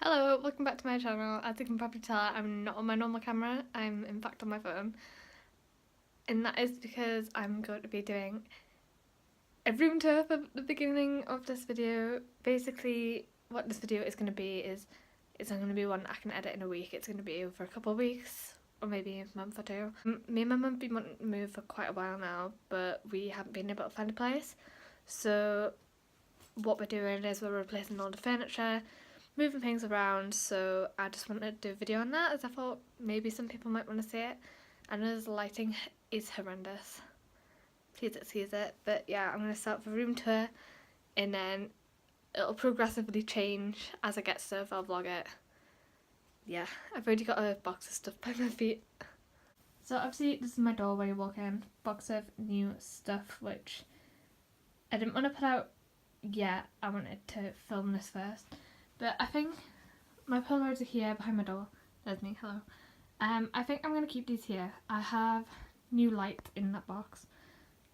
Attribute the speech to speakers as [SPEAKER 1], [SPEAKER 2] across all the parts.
[SPEAKER 1] Hello, welcome back to my channel. As you can probably tell, I'm not on my normal camera, I'm in fact on my phone. And that is because I'm going to be doing a room tour for the beginning of this video. Basically, what this video is going to be is it's not going to be one I can edit in a week. It's going to be over a couple of weeks or maybe a month or two. Me and my mum have been wanting to move for quite a while now, but we haven't been able to find a place. So what we're doing is we're replacing all the furniture, moving things around, so I just wanted to do a video on that as I thought maybe some people might want to see it. I know the lighting is horrendous, please excuse it, but yeah, I'm going to start with a room tour and then it'll progressively change as I get stuff. I'll vlog it. Yeah, I've already got a box of stuff by my feet. So obviously this is my door where you walk in, box of new stuff which I didn't want to put out yet. I wanted to film this first. But I think my Polaroids are here behind my door. There's me, hello. I think I'm going to keep these here. I have new lights in that box,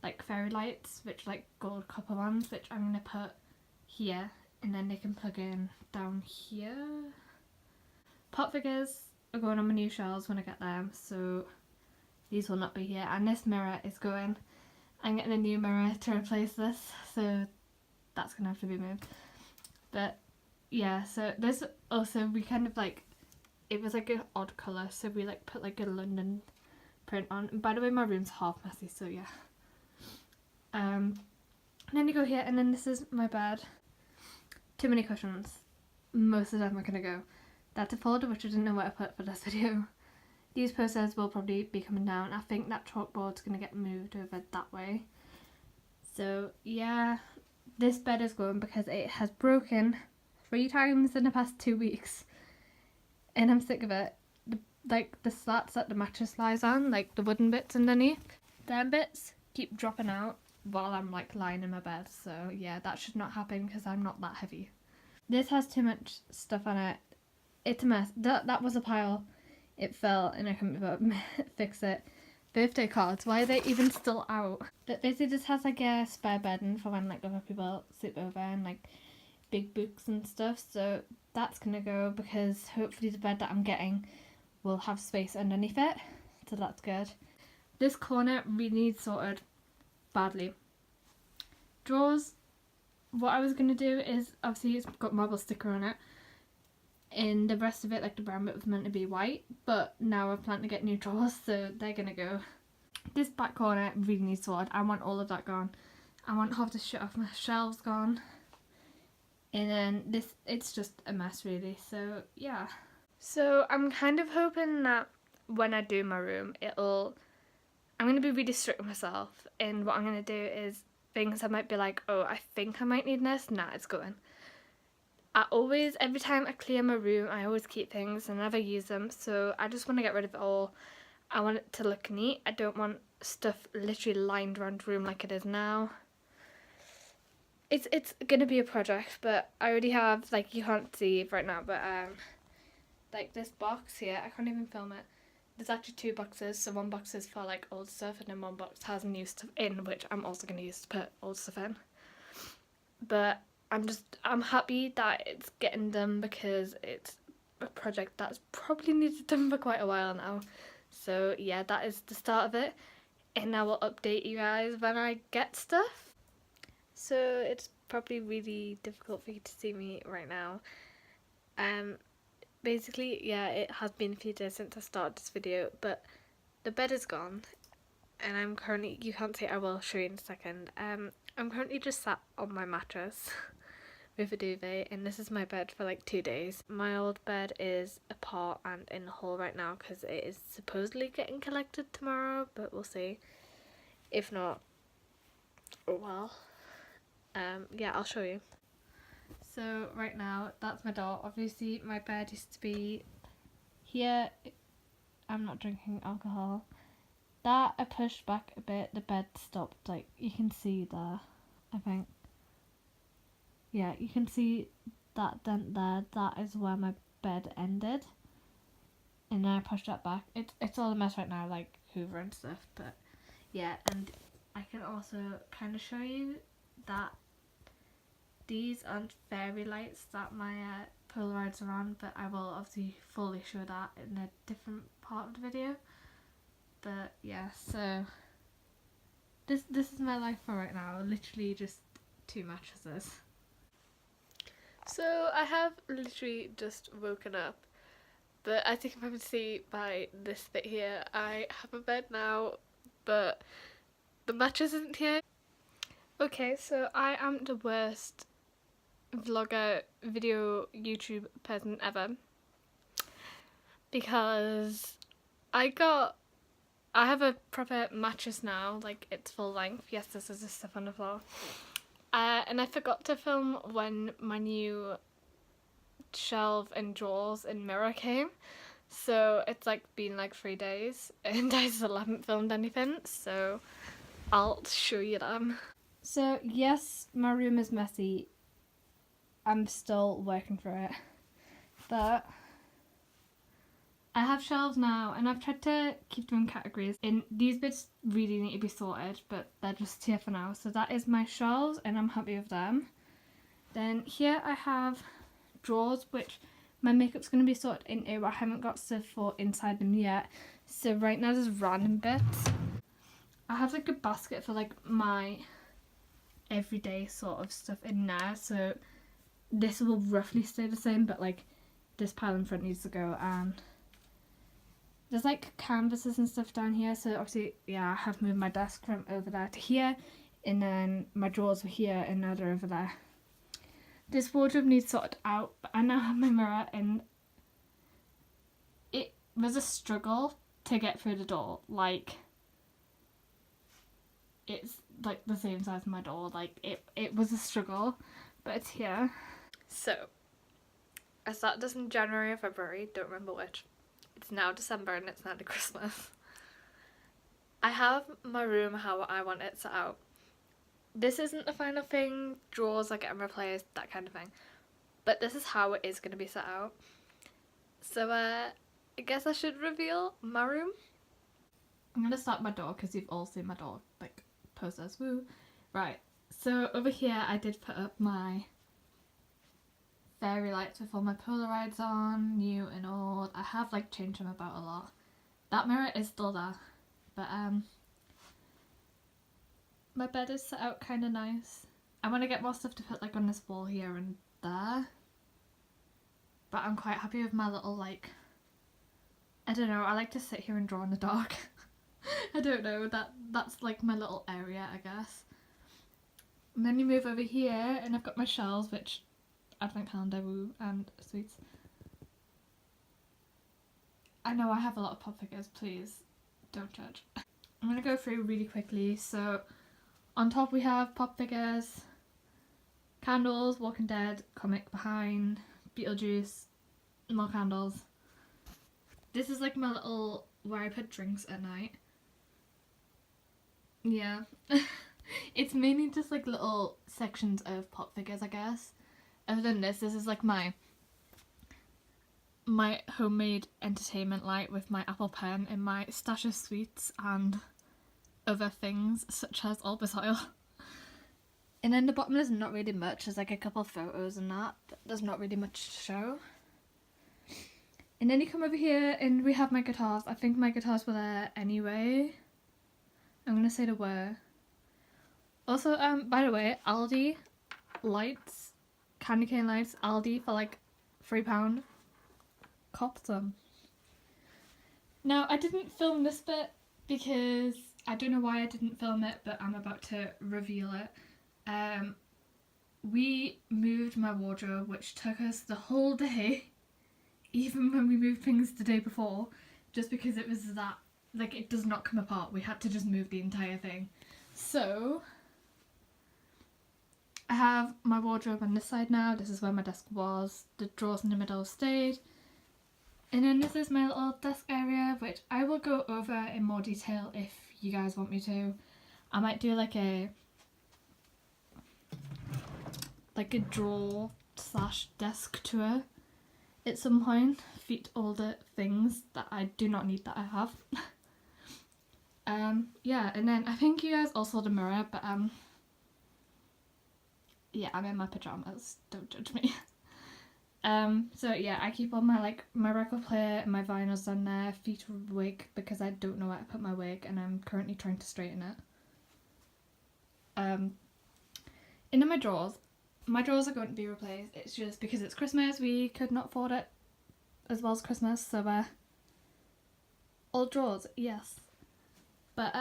[SPEAKER 1] like fairy lights, which like gold copper ones, which I'm going to put here, and then they can plug in down here. Pot figures are going on my new shelves when I get them, so these will not be here. And this mirror is going. I'm getting a new mirror to replace this, so that's going to have to be moved. But yeah, so this also, we kind of like, it was like an odd colour, so we like put like a London print on. And by the way, my room's half messy, so yeah. And then you go here, and then this is my bed. Too many cushions. Most of them are gonna go. That's a folder which I didn't know where to put for this video. These posters will probably be coming down. I think that chalkboard's gonna get moved over that way. So yeah, this bed is going because it has broken 3 times in the past 2 weeks, and I'm sick of it. The slats that the mattress lies on, like the wooden bits underneath, them bits keep dropping out while I'm like lying in my bed, so yeah, that should not happen because I'm not that heavy. This has too much stuff on it. It's a mess. That was a pile. It fell and I couldn't fix it. Birthday cards, why are they even still out? But basically this has like a spare bedding for when like other people sleep over, and like big books and stuff, so that's gonna go because hopefully the bed that I'm getting will have space underneath it, so that's good. This corner really needs sorted badly. Drawers, what I was gonna do is, obviously it's got marble sticker on it, and the rest of it, like the brown bit, was meant to be white, but now I plan to get new drawers, so they're gonna go. This back corner really needs sorted. I want all of that gone. I want half the shit off my shelves gone. And then this, it's just a mess really, so yeah. So I'm kind of hoping that when I do my room, I'm going to be really strict with myself, and what I'm going to do is things I might be like, oh, I think I might need this, nah, it's going. Every time I clear my room, I always keep things and never use them, so I just want to get rid of it all. I want it to look neat. I don't want stuff literally lined around the room like it is now. It's gonna be a project, but I already have, like, you can't see right now, but like this box here, I can't even film it. There's actually 2 boxes, so one box is for like old stuff, and then one box has new stuff in, which I'm also gonna use to put old stuff in. But I'm happy that it's getting done because it's a project that's probably needed done for quite a while now. So yeah, that is the start of it, and I will update you guys when I get stuff. So it's probably really difficult for you to see me right now. Basically, yeah, it has been a few days since I started this video, but the bed is gone, and I'm currently, you can't see, I will show you in a second. I'm currently just sat on my mattress with a duvet, and this is my bed for like 2 days. My old bed is apart and in the hall right now because it is supposedly getting collected tomorrow, but we'll see. If not, oh well. Yeah, I'll show you. So right now, that's my door. Obviously my bed used to be here. I'm not drinking alcohol. That I pushed back a bit, the bed stopped, like you can see there, I think. Yeah, you can see that dent there, that is where my bed ended. And then I pushed that back. It's all a mess right now, like Hoover and stuff, but yeah, and I can also kind of show you that these aren't fairy lights that my Polaroids around, but I will obviously fully show that in a different part of the video. But yeah, so this is my life for right now, literally just 2 mattresses. So I have literally just woken up, but as you can probably see by this bit here, I have a bed now, but the mattress isn't here. Okay, so I am the worst vlogger, video, YouTube person ever, because I have a proper mattress now, like it's full length. Yes, this is just stuff on the floor. And I forgot to film when my new shelf and drawers and mirror came. So it's like been like 3 days and I still haven't filmed anything, so I'll show you them. So yes, my room is messy. I'm still working for it. But I have shelves now and I've tried to keep them in categories, and these bits really need to be sorted, but they're just here for now. So that is my shelves and I'm happy with them. Then here I have drawers, which my makeup's going to be sorted into, but I haven't got stuff for inside them yet. So right now there's random bits. I have like a basket for like my everyday sort of stuff in there, so this will roughly stay the same, but like this pile in front needs to go, and there's like canvases and stuff down here. So obviously, yeah, I have moved my desk from over there to here, and then my drawers were here and now they're over there. This wardrobe needs sorted out, but I now have my mirror, and it was a struggle to get through the door. Like, it's like the same size as my door. Like, it was a struggle, but it's here. So, I started this in January or February, don't remember which. It's now December and it's now to Christmas. I have my room how I want it set out. This isn't the final thing, drawers are getting replaced, that kind of thing. But this is how it is going to be set out. So I guess I should reveal my room. I'm going to start my door because you've all seen my door, like, posters, woo. Right, so over here I did put up my fairy lights with all my Polaroids on, new and old. I have like changed them about a lot. That mirror is still there, but my bed is set out kind of nice. I want to get more stuff to put like on this wall here and there, but I'm quite happy with my little, like, I don't know, I like to sit here and draw in the dark. I don't know, that's like my little area, I guess. And then you move over here and I've got my shelves, which advent calendar, woo, and sweets. I know I have a lot of pop figures, please don't judge. I'm gonna go through really quickly. So on top we have pop figures, candles, Walking Dead, comic behind, Beetlejuice, more candles. This is like my little, where I put drinks at night. Yeah. It's mainly just like little sections of pop figures, I guess. Other than this is like my homemade entertainment light with my Apple pen and my stash of sweets and other things such as Albus oil. And then the bottom is not really much. There's like a couple of photos and that, but there's not really much to show. And then you come over here and we have my guitars. I think my guitars were there anyway. I'm gonna say they were. Also, by the way, Aldi lights, candy cane lights, Aldi for like £3. Cop them. Now, I didn't film this bit because I don't know why I didn't film it, but I'm about to reveal it. We moved my wardrobe, which took us the whole day, even when we moved things the day before, just because it was that, like, it does not come apart. We had to just move the entire thing. So I have my wardrobe on this side now. This is where my desk was. The drawers in the middle stayed. And then this is my little desk area, which I will go over in more detail if you guys want me to. I might do like a drawer / desk tour at some point. Feat all the things that I do not need that I have. Yeah, and then I think you guys all saw the mirror, but yeah, I'm in my pajamas, don't judge me. So yeah, I keep all my my record player and my vinyls on there, feet wig, because I don't know where to put my wig and I'm currently trying to straighten it. Into my drawers are going to be replaced. It's just because it's Christmas, we could not afford it as well as Christmas, so old drawers, yes. But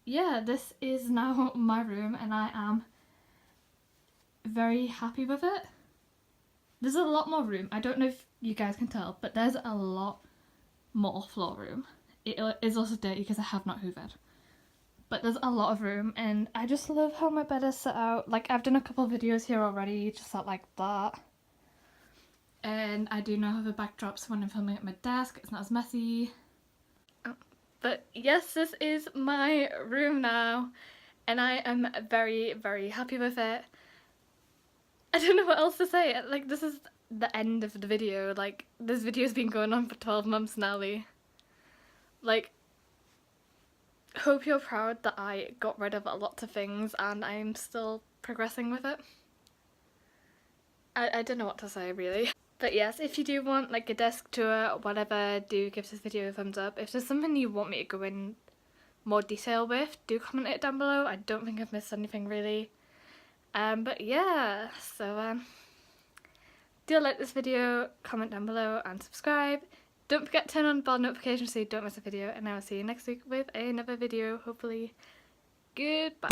[SPEAKER 1] yeah, this is now my room and I am very happy with it. There's a lot more room. I don't know if you guys can tell, but there's a lot more floor room. It is also dirty because I have not hoovered. But there's a lot of room and I just love how my bed is set out. Like, I've done a couple of videos here already, just set like that. And I do now have a backdrop, so when I'm filming at my desk, it's not as messy. But yes, this is my room now and I am very, very happy with it. I don't know what else to say. Like, this is the end of the video. Like, this video's been going on for 12 months now, Lee. Like, hope you're proud that I got rid of a lot of things and I'm still progressing with it. I don't know what to say, really. But yes, if you do want like a desk tour or whatever, do give this video a thumbs up. If there's something you want me to go in more detail with, do comment it down below. I don't think I've missed anything, really. But yeah, so do like this video, comment down below and subscribe. Don't forget to turn on bell notifications so you don't miss a video, and I will see you next week with another video, hopefully. Goodbye.